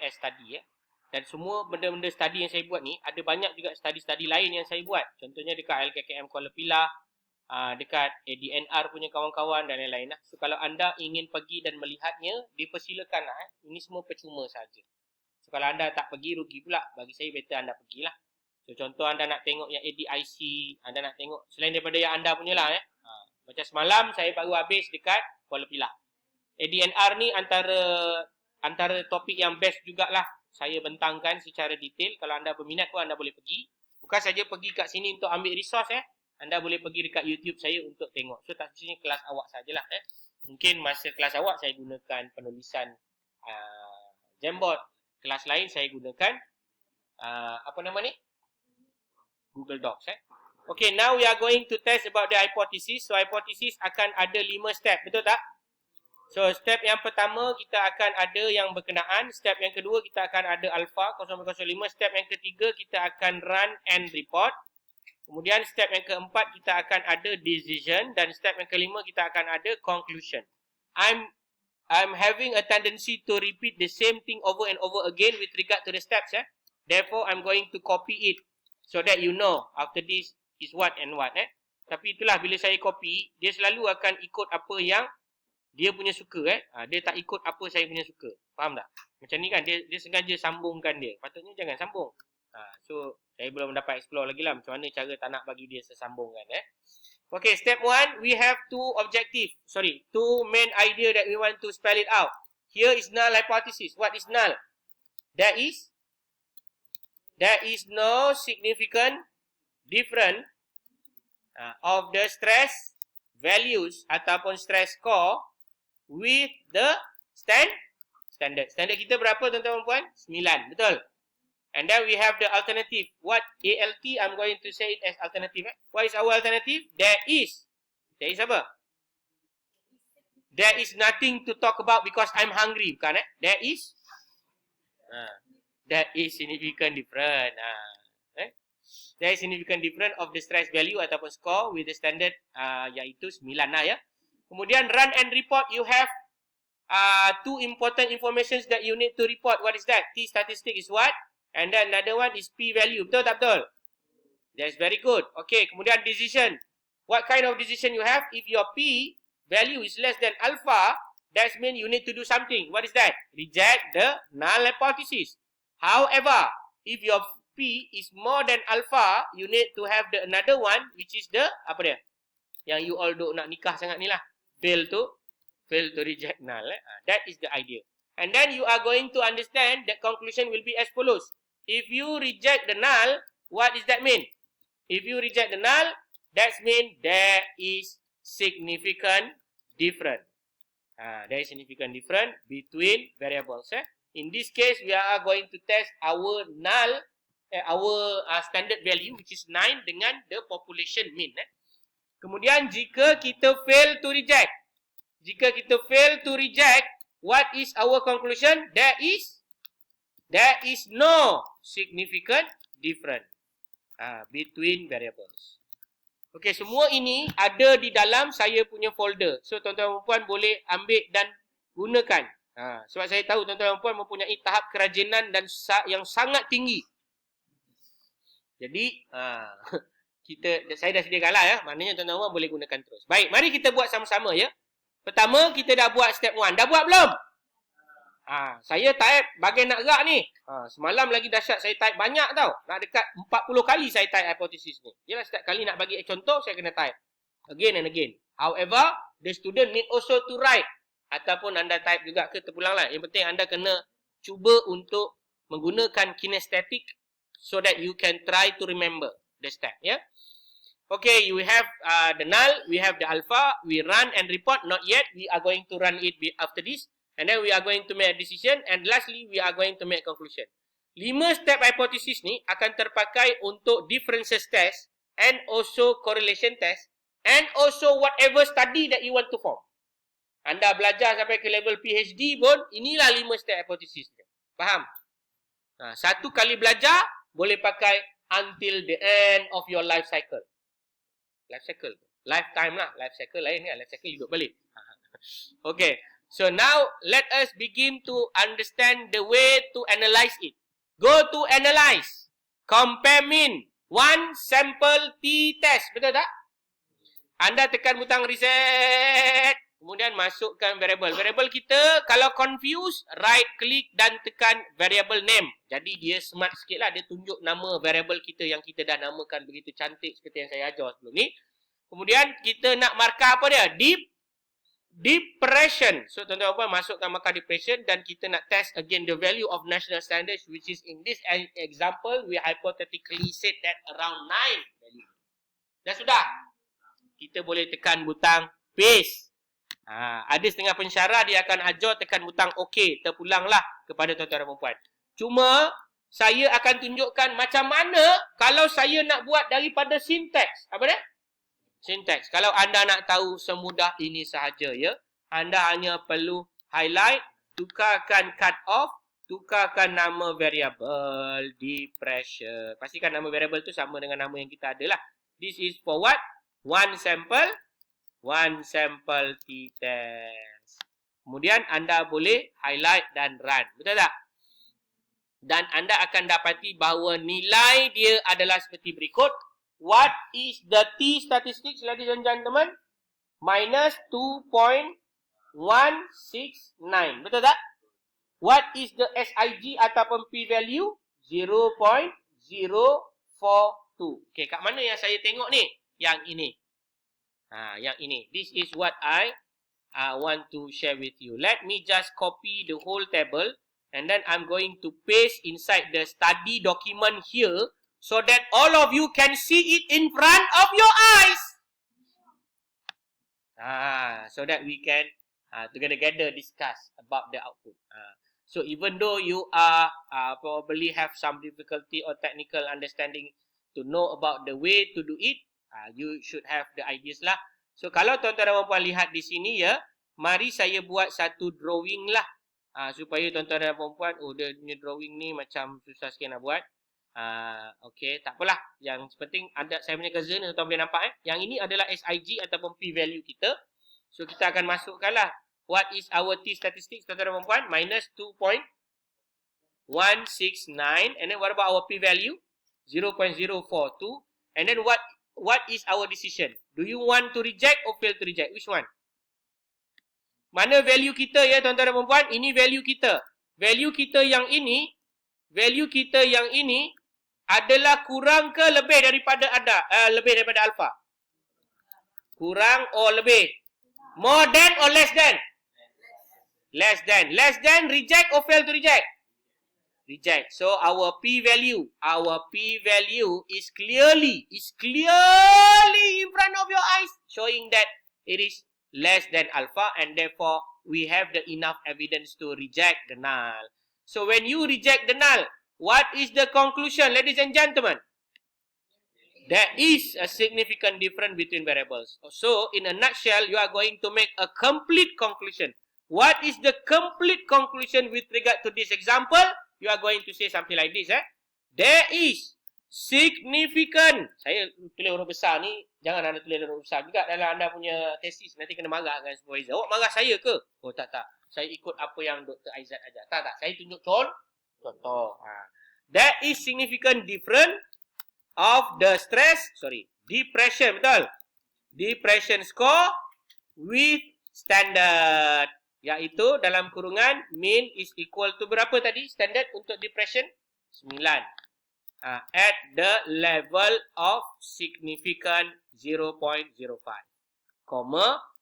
as study, ya. Dan semua benda-benda study yang saya buat ni, ada banyak juga study-study lain yang saya buat. Contohnya dekat LKKM Kuala Pilah, dekat ADNR punya kawan-kawan dan lain-lain lah. So kalau anda ingin pergi dan melihatnya, dipersilakan lah. Ini semua percuma saja. So kalau anda tak pergi, rugi pula. Bagi saya better anda pergilah. So contoh anda nak tengok yang ADIC, anda nak tengok selain daripada yang anda punya lah. Macam semalam saya baru habis dekat Kuala Pilah. ADNR ni antara topik yang best jugalah. Saya bentangkan secara detail. Kalau anda berminat pun anda boleh pergi. Bukan saja pergi kat sini untuk ambil resource, anda boleh pergi dekat YouTube saya untuk tengok. So tak semestinya kelas awak sajalah. Mungkin masa kelas awak saya gunakan penulisan Jamboard. Kelas lain saya gunakan apa nama ni? Google Docs. Okay, now we are going to test about the hypothesis. So hypothesis akan ada 5 step, betul tak? So step yang pertama kita akan ada yang berkenaan. Step yang kedua kita akan ada alpha 0.05. Step yang ketiga kita akan run and report. Kemudian step yang keempat kita akan ada decision. Dan step yang kelima kita akan ada conclusion. I'm having a tendency to repeat the same thing over and over again with regard to the steps. Therefore I'm going to copy it so that you know after this is what and what. Tapi itulah, bila saya copy, dia selalu akan ikut apa yang dia punya suka. Dia tak ikut apa saya punya suka. Faham tak? Macam ni kan, dia sengaja sambungkan dia. Patutnya jangan sambung. So saya belum dapat explore lagi lah macam mana cara tak nak bagi dia sesambungkan. Okay, step 1, we have two main idea that we want to spell it out. Here is null hypothesis. What is null? There is no significant difference of the stress values ataupun stress score with the standard. Standard kita berapa tuan-tuan dan puan? 9, betul? And then we have the alternative. What ALT? I'm going to say it as alternative. What is our alternative? There is apa? There is nothing to talk about because I'm hungry. Bukan There is significant difference. There is significant difference of the stress value ataupun score with the standard iaitu 9 lah ya. Kemudian run and report, you have two important informations that you need to report. What is that? T statistic is what? And then another one is P value. Betul tak betul? That's very good. Okay, kemudian decision. What kind of decision you have? If your P value is less than alpha, that means you need to do something. What is that? Reject the null hypothesis. However, if your P is more than alpha, you need to have the another one, which is the, apa dia? Yang you all duk nak nikah sangat ni lah. Fail to reject null. That is the idea. And then you are going to understand that conclusion will be as follows. If you reject the null, what does that mean? If you reject the null, that means there is significant difference. There is significant difference between variables. In this case, we are going to test our null, our standard value, which is 9 dengan the population mean. Kemudian jika kita fail to reject, what is our conclusion? There is no significant difference between variables. Okay, semua ini ada di dalam saya punya folder. So tuan-tuan dan puan boleh ambil dan gunakan. Sebab saya tahu tuan-tuan dan puan mempunyai tahap kerajinan dan yang sangat tinggi. Jadi saya dah sediakan lah ya. Maknanya tuan-tuan dan puan boleh gunakan terus. Baik, mari kita buat sama-sama ya. Pertama, kita dah buat step 1. Dah buat belum? Saya type bagian nak gerak ni. Semalam lagi dahsyat, saya type banyak tau. Nak dekat 40 kali saya type hypothesis ni. Yalah, setiap kali nak bagi contoh, saya kena type. Again and again. However, the student need also to write. Ataupun anda type juga ke terpulang lah. Yang penting anda kena cuba untuk menggunakan kinesthetic so that you can try to remember the step. Yeah? Okay, you have the null, we have the alpha, we run and report, not yet, we are going to run it after this, and then we are going to make a decision, and lastly, we are going to make conclusion. 5 step hypothesis ni akan terpakai untuk differences test, and also correlation test, and also whatever study that you want to form. Anda belajar sampai ke level PhD pun, inilah 5 step hypothesis. Faham? Satu kali belajar, boleh pakai until the end of your life cycle. Life cycle. Lifetime lah. Life cycle lain kan. Life cycle hidup balik. Okay. So now let us begin to understand the way to analyze it. Go to analyze. Compare mean. One sample t-test. Betul tak? Anda tekan butang reset. Kemudian masukkan variable. Variable kita kalau confused, right click dan tekan variable name. Jadi dia smart sikit lah. Dia tunjuk nama variable kita yang kita dah namakan begitu cantik seperti yang saya ajar sebelum ni. Kemudian kita nak markah apa dia? Depression. So tuan-tuan dan puan masukkan markah depression dan kita nak test again the value of national standards, which is in this example we hypothetically said that around 9 value. Dah sudah. Kita boleh tekan butang paste. Ada setengah pensyarah dia akan ajar tekan butang OK. Terpulanglah kepada tuan-tuan dan puan. Cuma saya akan tunjukkan macam mana kalau saya nak buat daripada sinteks. Apa dia? Sinteks. Kalau anda nak tahu semudah ini sahaja ya. Anda hanya perlu highlight, tukarkan cut off, tukarkan nama variable depression. Pastikan nama variable tu sama dengan nama yang kita ada lah. This is for what? One sample t-test. Kemudian anda boleh highlight dan run. Betul tak? Dan anda akan dapati bahawa nilai dia adalah seperti berikut. What is the t statistics, ladies and gentlemen? Minus 2.169. Betul tak? What is the SIG ataupun p-value? 0.042. Okay, kat mana yang saya tengok ni? Yang ini. Yang ini. This is what I want to share with you. Let me just copy the whole table and then I'm going to paste inside the study document here so that all of you can see it in front of your eyes. So that we can together discuss about the output. So even though you are probably have some difficulty or technical understanding to know about the way to do it, you should have the ideas lah. So kalau tuan-tuan dan puan lihat di sini ya, mari saya buat satu drawing lah. Supaya tuan-tuan dan puan, dia punya drawing ni macam susah sikit nak buat. Okay, tak apalah. Yang penting ada saya punya cousin, tuan-tuan boleh nampak Yang ini adalah SIG ataupun p-value kita. So kita akan masukkan lah. What is our t statistics, tuan-tuan dan puan? Minus 2.169. And then what about our p-value? 0.042. And then what is our decision? Do you want to reject or fail to reject? Which one? Mana value kita ya tuan-tuan dan puan? Ini value kita. Value kita yang ini adalah kurang ke lebih daripada lebih daripada alpha? Kurang or lebih? More than or less than? Less than. Less than reject or fail to reject? Reject. So our p-value is clearly in front of your eyes, showing that it is less than alpha, and therefore we have the enough evidence to reject the null. So when you reject the null, what is the conclusion, ladies and gentlemen? There is a significant difference between variables. So in a nutshell, you are going to make a complete conclusion. What is the complete conclusion with regard to this example? You are going to say something like this. There is significant. Saya tulis huruf besar ni. Jangan anda tulis huruf besar juga dalam anda punya tesis. Nanti kena marah dengan supervisor. Awak marah saya ke? Oh tak. Saya ikut apa yang Dr. Aizat ajar. Tak. Saya tunjuk contoh. There is significant difference of the depression. Betul? Depression score with standard. Iaitu dalam kurungan mean is equal to berapa tadi standard untuk depression? 9. At the level of significant 0.05,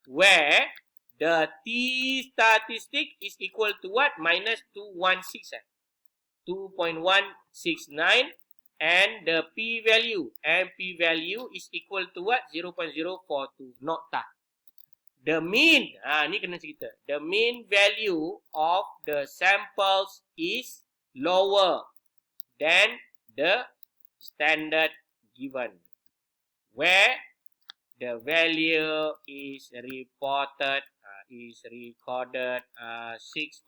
where the t statistic is equal to what? Minus 2.169, and the p-value is equal to what? 0.042. Nokta. The mean, ni kena cerita. The mean value of the samples is lower than the standard given, where the value is recorded 6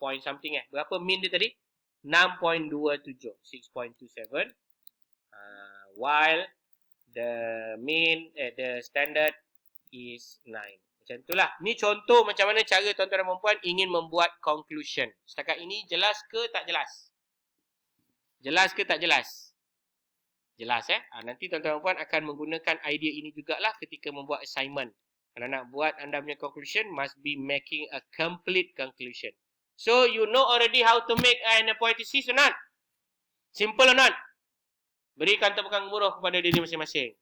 point something Berapa mean dia tadi? 6.27, 6.27. While the mean, the standard is 9. Macam itulah. Ni contoh macam mana cara tuan-tuan dan puan ingin membuat conclusion. Setakat ini jelas ke tak jelas? Jelas ke tak jelas? Jelas nanti tuan-tuan dan puan akan menggunakan idea ini jugalah ketika membuat assignment. Kalau nak buat anda punya conclusion, must be making a complete conclusion. So, you know already how to make an hypothesis or not? Simple or not? Berikan tepukan gemuruh kepada diri masing-masing.